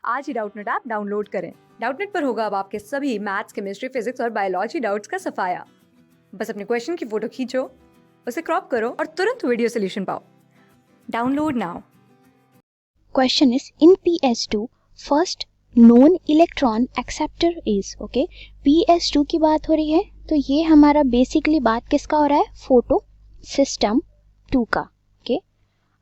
आज ही Doubtnut app download करें। Doubtnut पर होगा अब आपके सभी मैथ्स, केमिस्ट्री, फिजिक्स और बायोलॉजी डाउट्स का सफाया। बस अपने क्वेश्चन की फोटो खींचो, उसे क्रॉप करो और तुरंत वीडियो सोल्यूशन पाओ। Download now. Question is, in PS2 first known electron acceptor is, okay, PS2 की बात हो रही है तो ये हमारा बेसिकली बात किसका हो रहा है, फोटो सिस्टम 2 का। ओके,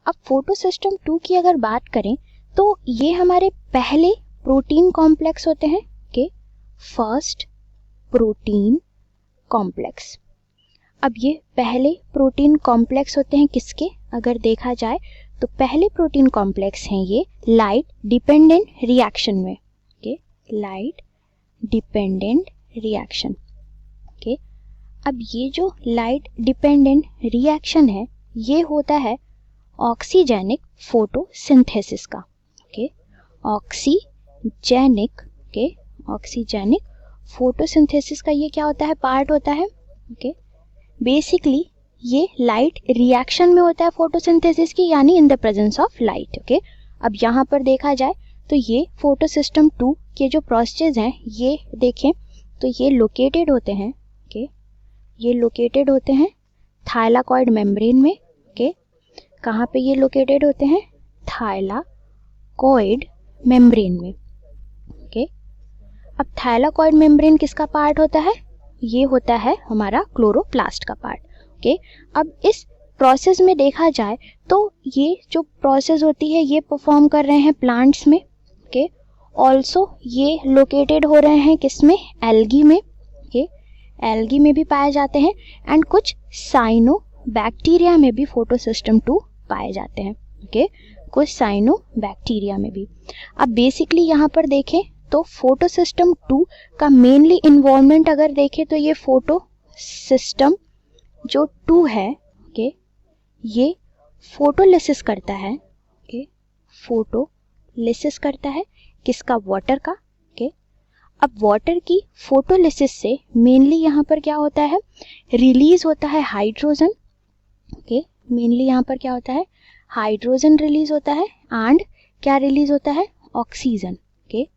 अब फोटो सिस्टम 2 की अगर बात करें तो ये हमारे पहले प्रोटीन कॉम्प्लेक्स होते हैं। Okay, first protein complex. अब ये पहले प्रोटीन कॉम्प्लेक्स होते हैं किसके, अगर देखा जाए तो पहले प्रोटीन कॉम्प्लेक्स हैं ये लाइट डिपेंडेंट रिएक्शन में। Okay, light dependent reaction. Okay, अब ये जो लाइट डिपेंडेंट रिएक्शन है ये होता है ऑक्सीजेनिक फोटोसिंथेसिस का। Okay, oxygenic, okay, oxygenic photosynthesis का ये क्या होता है, पार्ट होता है। ओके, बेसिकली ये लाइट रिएक्शन में होता है फोटोसिंथेसिस की, यानी in the presence of light. Okay, अब यहाँ पर देखा जाए तो ये फोटो सिस्टम 2 के जो प्रोसेस हैं ये देखें तो ये लोकेटेड होते हैं। ओके, ये लोकेटेड होते हैं थाइलाकॉइड मेम्ब्रेन में। ओके, कहाँ पे ये लोकेटेड होते हैं, थाइलाकॉइड मेम्ब्रेन में। ओके, अब थाइलाकॉइड मेम्ब्रेन किसका पार्ट होता है, ये होता है हमारा क्लोरोप्लास्ट का पार्ट। ओके, अब इस प्रोसेस में देखा जाए तो ये जो प्रोसेस होती है ये परफॉर्म कर रहे हैं प्लांट्स में। ओके, ऑल्सो ये लोकेटेड हो रहे हैं किसमें, एल्गी में। ओके, एल्गी में भी पाए जाते हैं एंड कुछ साइनो बैक्टीरिया में भी फोटोसिस्टम 2 पाए जाते हैं। ओके, कुछ साइनो बैक्टीरिया में भी। अब बेसिकली यहाँ पर देखें तो फोटोसिस्टम 2 का मेनली इन्वॉल्वमेंट अगर देखें तो ये फोटो सिस्टम जो 2 है, ओके, ये फोटोलिसिस करता है। ओके, फोटोलिसिस करता है किसका, वाटर का। ओके, अब वाटर की फोटोलिसिस से मेनली यहाँ पर क्या होता है, रिलीज होता है हाइड्रोजन। ओके, मेनली यहाँ पर क्या होता है, हाइड्रोजन रिलीज होता है एंड क्या रिलीज होता है, ऑक्सीजन। ओके,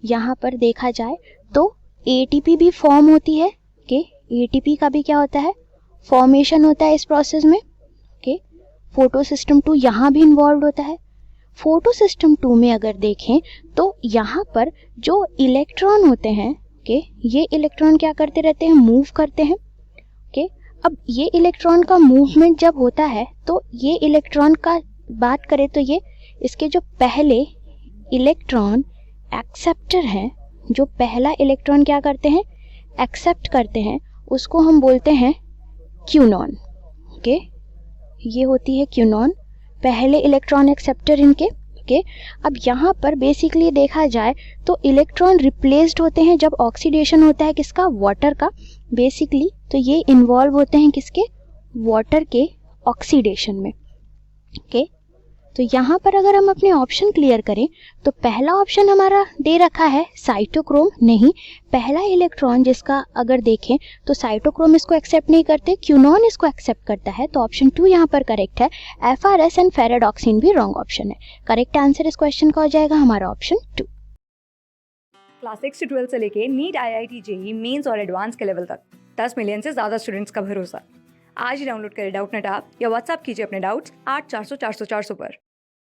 यहाँ पर देखा जाए तो एटीपी भी फॉर्म होती है। ओके, एटीपी का भी क्या होता है, फॉर्मेशन होता है इस प्रोसेस में। ओके, फोटो सिस्टम 2 यहाँ भी इन्वॉल्व होता है। फोटो सिस्टम 2 में अगर देखें तो यहाँ पर जो इलेक्ट्रॉन होते हैं, ओके, ये इलेक्ट्रॉन क्या करते रहते हैं, मूव करते हैं। ओके, अब ये इलेक्ट्रॉन का मूवमेंट जब होता है तो ये इलेक्ट्रॉन का बात करें तो ये इसके जो पहले इलेक्ट्रॉन एक्सेप्टर हैं, जो पहला इलेक्ट्रॉन क्या करते हैं, एक्सेप्ट करते हैं, उसको हम बोलते हैं क्यूनॉन। ओके, ये होती है क्यूनॉन, पहले इलेक्ट्रॉन एक्सेप्टर इनके। ओके, अब यहाँ पर बेसिकली देखा जाए तो इलेक्ट्रॉन रिप्लेस्ड होते हैं जब ऑक्सीडेशन होता है किसका, वाटर का। बेसिकली तो ये इन्वॉल्व होते हैं किसके, वाटर के ऑक्सीडेशन में। ओके, तो यहाँ पर अगर हम अपने ऑप्शन क्लियर करें तो पहला ऑप्शन हमारा दे रखा है साइटोक्रोम, नहीं, पहला इलेक्ट्रॉन जिसका अगर देखें तो साइटोक्रोम इसको एक्सेप्ट नहीं करते, क्यूनॉन इसको एक्सेप्ट करता है, तो ऑप्शन 2 यहाँ पर करेक्ट है। FRS एंड फेराडॉक्सिन भी रॉन्ग ऑप्शन है। करेक्ट आंसर इस क्वेश्चन का हो जाएगा हमारा ऑप्शन 2। क्लास 6 से 12 से लेके नीट, IIT, JEE मेंस और एडवांस के लेवल तक 10 मिलियन से ज्यादा स्टूडेंट्स का भरोसा। आज ही डाउनलोड करें डाउटनेट ऐप या व्हाट्सएप कीजिए अपने डाउट्स 8400 400 400 पर।